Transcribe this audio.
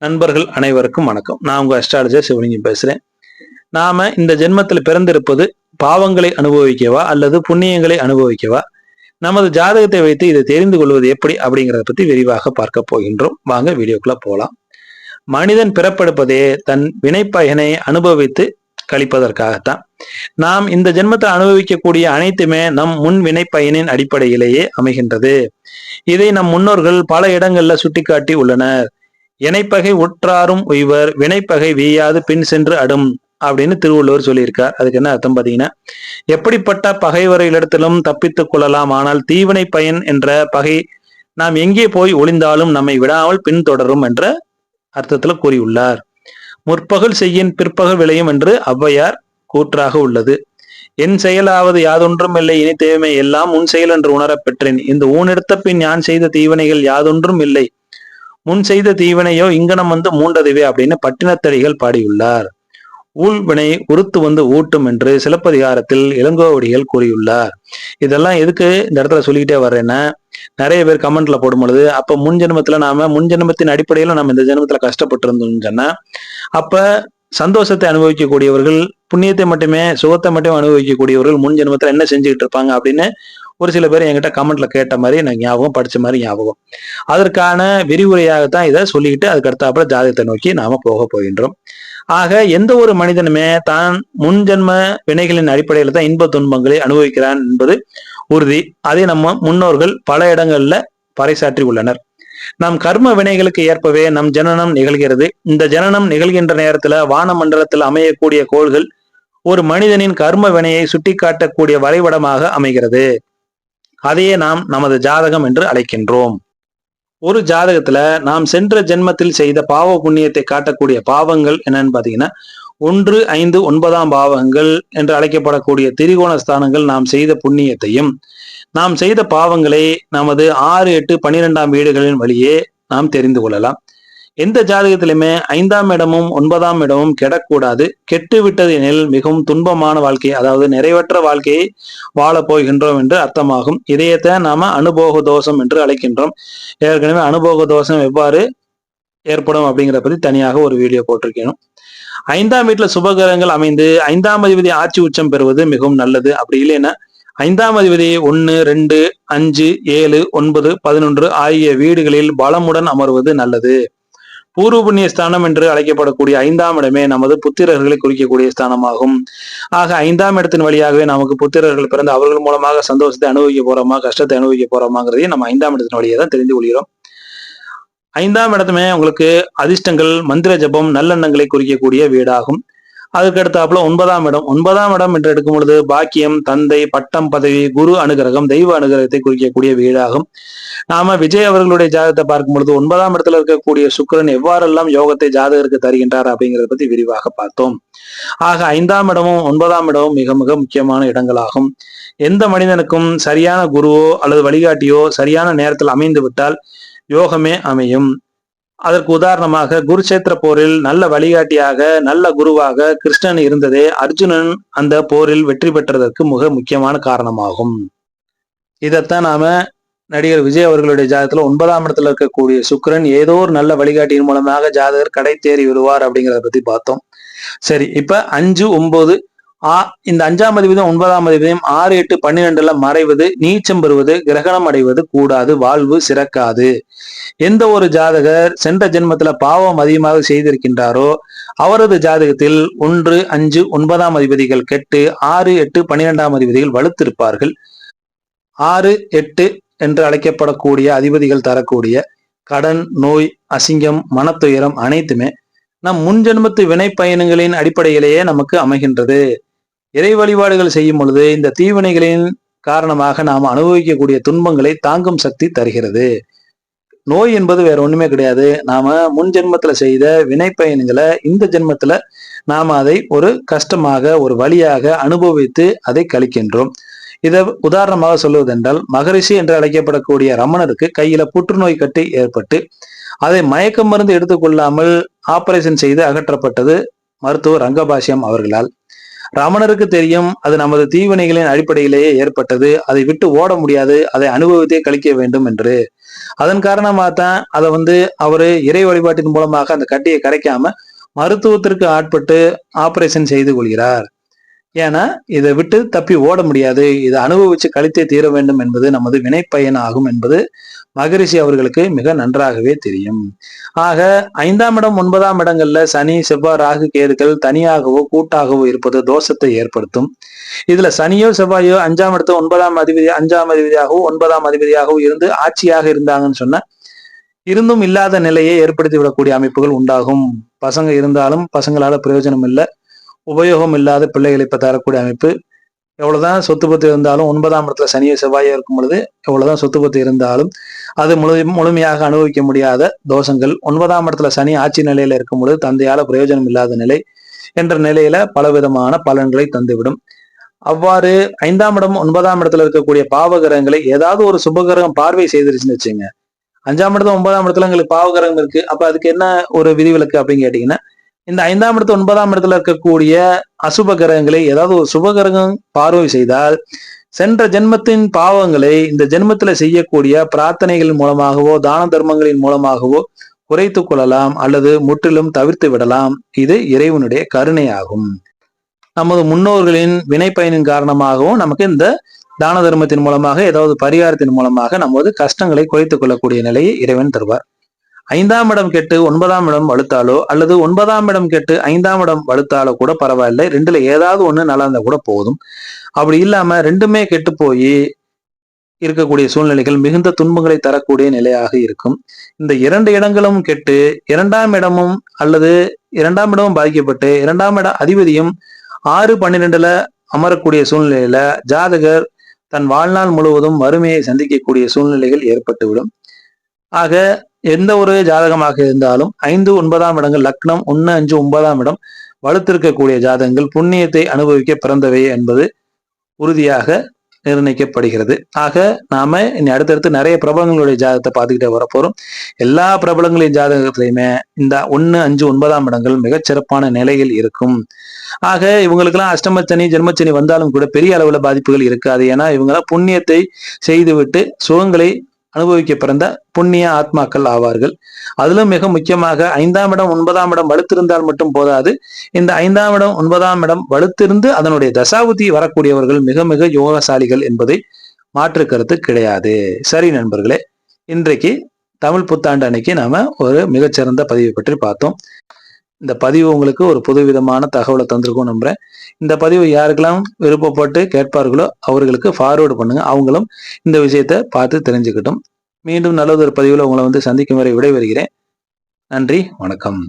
நண்பர்கள் அனைவருக்கும் வணக்கம். நான் உங்க அஸ்ட்ராலஜர் சிவலிங்கம் பேசுறேன். நாம இந்த ஜென்மத்தில் பிறந்திருப்பது பாவங்களை அனுபவிக்கவா அல்லது புண்ணியங்களை அனுபவிக்கவா? நமது ஜாதகத்தை வைத்து இதை தெரிந்து கொள்வது எப்படி அப்படிங்கிறத பத்தி விரிவாக பார்க்க போகின்றோம். வாங்க வீடியோக்குள்ள போலாம். மனிதன் பிறப்பெடுப்பதே தன் வினைப்பயனை அனுபவித்து கழிப்பதற்காகத்தான். நாம் இந்த ஜென்மத்தை அனுபவிக்கக்கூடிய அனைத்துமே நம் முன் வினைப்பயனின் அடிப்படையிலேயே அமைகின்றது. இதை நம் முன்னோர்கள் பல இடங்கள்ல சுட்டிக்காட்டி உள்ளனர். இணைப்பகை உற்றாரும் உய்வர் வினைப்பகை வீயாது பின் சென்று அடும் அப்படின்னு திருவள்ளுவர் சொல்லியிருக்கார். அதுக்கு என்ன அர்த்தம் பாத்தீங்கன்னா, எப்படிப்பட்ட பகைவரையிடத்திலும் தப்பித்துக் கொள்ளலாம், ஆனால் தீவினை பயன் என்ற பகை நாம் எங்கே போய் ஒளிந்தாலும் நம்மை விடாமல் பின்தொடரும் என்ற அர்த்தத்துல கூறியுள்ளார். முற்பகல் செய்யின் பிற்பகல் விளையும் என்று ஔவையார் கூற்றாக உள்ளது. என் செயலாவது யாதொன்றும் இல்லை இனி தேவை எல்லாம் உன் செயல் என்று உணரப் பெற்றேன். இந்த ஊனெடுத்த பின் யான் செய்த தீவினைகள் யாதொன்றும் இல்லை முன் செய்த தீவினையோ இங்கனம் வந்து மூண்டதுவே அப்படின்னு பட்டினத்தடிகள் பாடியுள்ளார். ஊழ்வினை உறுத்து வந்து ஊட்டும் என்று சிலப்பதிகாரத்தில் இளங்கோவடிகள் கூறியுள்ளார். இதெல்லாம் எதுக்கு இந்த இடத்துல சொல்லிக்கிட்டே வர்றேன்னா, நிறைய பேர் கமெண்ட்ல போடும் பொழுது அப்ப முன் ஜென்மத்தின் அடிப்படையில நம்ம இந்த ஜென்மத்துல கஷ்டப்பட்டு இருந்தோம்னு சொன்னா, அப்ப சந்தோஷத்தை அனுபவிக்கக்கூடியவர்கள், புண்ணியத்தை மட்டுமே சுகத்தை மட்டுமே அனுபவிக்கக்கூடியவர்கள் முன் ஜென்மத்துல என்ன செஞ்சுக்கிட்டு இருப்பாங்க அப்படின்னு ஒரு சில பேர் என்கிட்ட கமெண்ட்ல கேட்ட மாதிரி எனக்கு ஞாபகம், படிச்ச மாதிரி ஞாபகம். அதற்கான விரிவுரையாகத்தான் இதை சொல்லிக்கிட்டு அதுக்கு அடுத்தாப்புல ஜாதகத்தை நோக்கி நாம போக போகின்றோம். ஆக எந்த ஒரு மனிதனுமே தான் முன்ஜென்ம வினைகளின் அடிப்படையில தான் இன்ப துன்பங்களை அனுபவிக்கிறான் என்பது உறுதி. அதை நம்ம முன்னோர்கள் பல இடங்கள்ல பறைசாற்றி உள்ளனர். நம் கர்ம வினைகளுக்கு ஏற்பவே நம் ஜனனம் நிகழ்கிறது. இந்த ஜனனம் நிகழ்கின்ற நேரத்துல வான மண்டலத்தில் அமையக்கூடிய கோள்கள் ஒரு மனிதனின் கர்ம வினையை சுட்டிக்காட்டக்கூடிய வரைபடமாக அமைகிறது. அதையே நாம் நமது ஜாதகம் என்று அழைக்கின்றோம். ஒரு ஜாதகத்துல நாம் சென்ற ஜென்மத்தில் செய்த பாவ புண்ணியத்தை காட்டக்கூடிய பாவங்கள் என்னன்னு பாத்தீங்கன்னா, 1, 5, 9ஆம் பாவங்கள் என்று அழைக்கப்படக்கூடிய திரிகோண ஸ்தானங்கள் நாம் செய்த புண்ணியத்தையும், நாம் செய்த பாவங்களை நமது 6, 8, 12ஆம் வீடுகளின் வழியே நாம் தெரிந்து கொள்ளலாம். எந்த ஜாதகத்திலுமே 5ஆம் இடமும் 9ஆம் இடமும் கெடக்கூடாது. கெட்டு விட்டது எனில் மிகவும் துன்பமான வாழ்க்கை, அதாவது நிறைவற்ற வாழ்க்கையை வாழ போகின்றோம் என்று அர்த்தமாகும். இதையத்தான் நாம அனுபோக தோஷம் என்று அழைக்கின்றோம். ஏற்கனவே அனுபோக தோஷம் எவ்வாறு ஏற்படும் அப்படிங்கிறத பத்தி தனியாக ஒரு வீடியோ போட்டிருக்கணும். 5ஆம் வீட்டுல சுபகிரகங்கள் அமைந்து 5ஆம் அதிபதி ஆட்சி உச்சம் பெறுவது மிகவும் நல்லது. அப்படி இல்லைன்னா 5ஆம் அதிபதி 1, 2, 5, 7, 9, 11 ஆகிய வீடுகளில் பலமுடன் அமர்வது நல்லது. பூர்வ புண்ணிய ஸ்தானம் என்று அழைக்கப்படக்கூடிய 5ஆம் இடமே நமது புத்திரர்களை குறிக்கக்கூடிய ஸ்தானமாகும். ஆக 5ஆம் இடத்தின் வழியாகவே நமக்கு புத்திரர்கள் பிறந்து அவர்கள் மூலமாக சந்தோஷத்தை அனுபவிக்க போறோமா, கஷ்டத்தை அனுபவிக்க போறோமாங்கிறதையும் நம்ம 5ஆம் இடத்தின் வழியாக தான் தெரிந்து கொள்கிறோம். 5ஆம் இடத்துமே உங்களுக்கு அதிர்ஷ்டங்கள், மந்திர ஜபம், நல்லெண்ணங்களை குறிக்கக்கூடிய வீடாகும். அதுக்கு அடுத்தாப்புல 9ஆம் இடம் என்று எடுக்கும் பொழுது பாக்கியம், தந்தை, பட்டம், பதவி, குரு அனுகிரகம், தெய்வ அனுகிரகத்தை குறிக்கக்கூடிய வீடாகும். நாம விஜய் அவர்களுடைய ஜாதகத்தை பார்க்கும் பொழுது 9ஆம் இடத்துல இருக்கக்கூடிய சுக்கிரன் எவ்வாறெல்லாம் யோகத்தை ஜாதகருக்கு தருகின்றார் அப்படிங்கிறத பத்தி விரிவாக பார்த்தோம். ஆக 5ஆம் இடமும் 9ஆம் இடமும் மிக மிக முக்கியமான இடங்களாகும். எந்த மனிதனுக்கும் சரியான குருவோ அல்லது வழிகாட்டியோ சரியான நேரத்தில் அமைந்து விட்டால் யோகமே அமையும். அதற்கு உதாரணமாக குருச்சேத்திர போரில் நல்ல வழிகாட்டியாக, நல்ல குருவாக கிருஷ்ணன் இருந்ததே அர்ஜுனன் அந்த போரில் வெற்றி பெற்றதற்கு மிக முக்கியமான காரணமாகும். இதைத்தான் நாம நடிகர் விஜய் அவர்களுடைய ஜாதகத்துல 9ஆம் இடத்துல இருக்கக்கூடிய சுக்கிரன் ஏதோ ஒரு நல்ல வழிகாட்டியின் மூலமாக ஜாதகர் கடை தேறி விடுவார் அப்படிங்கிறத பத்தி பார்த்தோம். சரி, இப்ப 5, 9 இந்த 5ஆம் அதிபதியும் 9ஆம் அதிபதியும் 6, 8, 12ல மறைவது, நீச்சம் பெறுவது, கிரகணம் அடைவது கூடாது. வாழ்வு சிறக்காது. எந்த ஒரு ஜாதகர் சென்ற ஜென்மத்துல பாவம் அதிகமாக செய்திருக்கின்றாரோ அவரது ஜாதகத்தில் 1, 5, 9ஆம் அதிபதிகள் கெட்டு 6, 8, 12ஆம் அதிபதிகள் வலுத்திருப்பார்கள். 6, 8 என்று அழைக்கப்படக்கூடிய அதிபதிகள் தரக்கூடிய கடன், நோய், அசிங்கம், மனத்துயரம் அனைத்துமே நம் முன்ஜென்மத்து வினை பயணங்களின் அடிப்படையிலேயே நமக்கு அமைகின்றது. இறை வழிபாடுகள் செய்யும் பொழுது இந்த தீவினைகளின் காரணமாக நாம் அனுபவிக்கக்கூடிய துன்பங்களை தாங்கும் சக்தி தருகிறது. நோய் என்பது வேற ஒண்ணுமே கிடையாது. நாம முன் ஜென்மத்துல செய்த வினை பயன்களை இந்த ஜென்மத்துல நாம அதை ஒரு கஷ்டமாக, ஒரு வழியாக அனுபவித்து அதை கழிக்கின்றோம். இதை உதாரணமாக சொல்வதென்றால், மகரிஷி என்று அழைக்கப்படக்கூடிய ரமணருக்கு கையில புற்றுநோய் கட்டி ஏற்பட்டு அதை மயக்க மருந்து எடுத்துக்கொள்ளாமல் ஆபரேஷன் செய்து அகற்றப்பட்டது மருத்துவர் ரங்கபாஷ்யம் அவர்களால். ரமணருக்கு தெரியும் அது நமது தீவினைகளின் அடிப்படையிலேயே ஏற்பட்டது, அதை விட்டு ஓட முடியாது, அதை அனுபவித்தே கழிக்க வேண்டும் என்று. அதன் காரணமா தான் அதை அவரு இறை வழிபாட்டின் மூலமாக அந்த கட்டியை கரைக்காம மருத்துவத்திற்கு ஆட்பட்டு ஆபரேஷன் செய்து கொள்கிறார். ஏன்னா இதை விட்டு தப்பி ஓட முடியாது, இதை அனுபவிச்சு கழித்தே தீர வேண்டும் என்பது நமது வினைப்பயன் ஆகும் என்பது மகரிஷி அவர்களுக்கு மிக நன்றாகவே தெரியும். ஆக 5ஆம் இடம் 9ஆம் இடங்கள்ல சனி செவ்வாய் ராகு கேதுக்கள் தனியாகவோ கூட்டாகவோ இருப்பது தோஷத்தை ஏற்படுத்தும். இதுல சனியோ செவ்வாயோ 5ஆம் இடத்து 9ஆம் அதிபதி 5ஆம் அதிபதியாகவோ 9ஆம் அதிபதியாகவோ இருந்து ஆட்சியாக இருந்தாங்கன்னு சொன்னா இருந்தும் இல்லாத நிலையை ஏற்படுத்தி விடக்கூடிய அமைப்புகள் உண்டாகும். பசங்க இருந்தாலும் பசங்களால பிரயோஜனம் இல்லை, உபயோகம் இல்லாத பிள்ளைகளை இப்ப தரக்கூடிய அமைப்பு. எவ்வளவுதான் சொத்து பத்து இருந்தாலும் 9ஆம் இடத்துல சனியை செவ்வாயா இருக்கும் பொழுது எவ்வளவுதான் சொத்து பத்து இருந்தாலும் அது முழுமையாக அனுபவிக்க முடியாத தோஷங்கள். 9ஆம் இடத்துல சனி ஆட்சி நிலையில இருக்கும் பொழுது தந்தையால பிரயோஜனம் இல்லாத நிலை என்ற நிலையில பலவிதமான பலன்களை தந்துவிடும். அவ்வாறு 5ஆம் இடம் 9ஆம் இடத்துல இருக்கக்கூடிய பாவகிரகங்களை ஏதாவது ஒரு சுபகிரகம் பார்வை செய்திருச்சுன்னு வச்சுங்க, 5ஆம் இடத்துல 9ஆம் இடத்துல எங்களுக்கு பாவகிரகம் இருக்கு, அப்ப அதுக்கு என்ன ஒரு விதிவிலக்கு அப்படின்னு கேட்டீங்கன்னா, இந்த 5ஆம் இடத்து 9ஆம் இடத்துல இருக்கக்கூடிய அசுப கிரகங்களை ஏதாவது ஒரு சுபகிரகம் பார்வை செய்தால் சென்ற ஜென்மத்தின் பாவங்களை இந்த ஜென்மத்துல செய்யக்கூடிய பிரார்த்தனைகளின் மூலமாகவோ தான தர்மங்களின் மூலமாகவோ குறைத்து கொள்ளலாம் அல்லது முற்றிலும் தவிர்த்து விடலாம். இது இறைவனுடைய கருணையாகும். நமது முன்னோர்களின் வினை பயனின் காரணமாகவும் நமக்கு இந்த தான தர்மத்தின் மூலமாக ஏதாவது பரிகாரத்தின் மூலமாக நமது கஷ்டங்களை குறைத்துக் கொள்ளக்கூடிய நிலையை இறைவன் தருவார். 5ஆம் இடம் கெட்டு 9ஆம் இடம் வலுத்தாலோ அல்லது 9ஆம் இடம் கெட்டு 5ஆம் இடம் வலுத்தாலோ கூட பரவாயில்லை, ரெண்டுல ஏதாவது ஒண்ணு நல்லா இருந்தா கூட போதும். அப்படி இல்லாம ரெண்டுமே கெட்டு போய் இருக்கக்கூடிய சூழ்நிலைகள் மிகுந்த துன்பங்களை தரக்கூடிய நிலையாக இருக்கும். இந்த 2 இடங்களும் கெட்டு 2ஆம் இடமும் அல்லது 2ஆம் இடமும் பாதிக்கப்பட்டு 2ஆம் இட அதிபதியும் 6-12ல அமரக்கூடிய சூழ்நிலையில ஜாதகர் தன் வாழ்நாள் முழுவதும் வறுமையை சந்திக்கக்கூடிய சூழ்நிலைகள் ஏற்பட்டுவிடும். ஆக எந்த ஒரு ஜாதகமாக இருந்தாலும் 5-9ஆம் இடங்கள் லக்னம் 1-5-9ஆம் இடம் வலுத்திருக்கக்கூடிய ஜாதகங்கள் புண்ணியத்தை அனுபவிக்க பிறந்தவை என்பது உறுதியாக நிர்ணயிக்கப்படுகிறது. ஆக நாம இனி அடுத்தடுத்து நிறைய பிரபலங்களுடைய ஜாதகத்தை பார்த்துக்கிட்டே வரப்போறோம். எல்லா பிரபலங்களின் ஜாதகத்திலையுமே இந்த 1-5-9ஆம் இடங்கள் மிகச்சிறப்பான நிலையில் இருக்கும். ஆக இவங்களுக்கெல்லாம் அஷ்டமச்சனி ஜென்மச்சனி வந்தாலும் கூட பெரிய அளவுல பாதிப்புகள் இருக்காது. ஏன்னா இவங்கெல்லாம் புண்ணியத்தை செய்துவிட்டு சுகங்களை அனுபவிக்க பிறந்த புண்ணிய ஆத்மாக்கள் ஆவார்கள். அதிலும் மிக முக்கியமாக 5ஆம் இடம் 9ஆம் இடம் வலுத்திருந்தால் மட்டும் போதாது, இந்த 5ஆம் இடம் 9ஆம் இடம் வலுத்திருந்து அதனுடைய தசாபுத்தி வரக்கூடியவர்கள் மிக மிக யோகசாலிகள் என்பதை மாற்று கருத்து கிடையாது. சரி நண்பர்களே, இன்றைக்கு தமிழ் புத்தாண்டு அன்னைக்கு நாம ஒரு மிகச்சிறந்த பதிவை பற்றி பார்த்தோம். இந்த பதிவு உங்களுக்கு ஒரு புதுவிதமான தகவலை தந்திருக்கும் நம்புறேன். இந்த பதிவு யாருக்கெல்லாம் விருப்பப்பட்டு கேட்பார்களோ அவர்களுக்கு ஃபார்வேர்டு பண்ணுங்க, அவங்களும் இந்த விஷயத்தை பார்த்து தெரிஞ்சுக்கிட்டும். மீண்டும் நல்லதொரு பதிவுல உங்களை சந்திக்கும் வரை விடைபெறுகிறேன். நன்றி, வணக்கம்.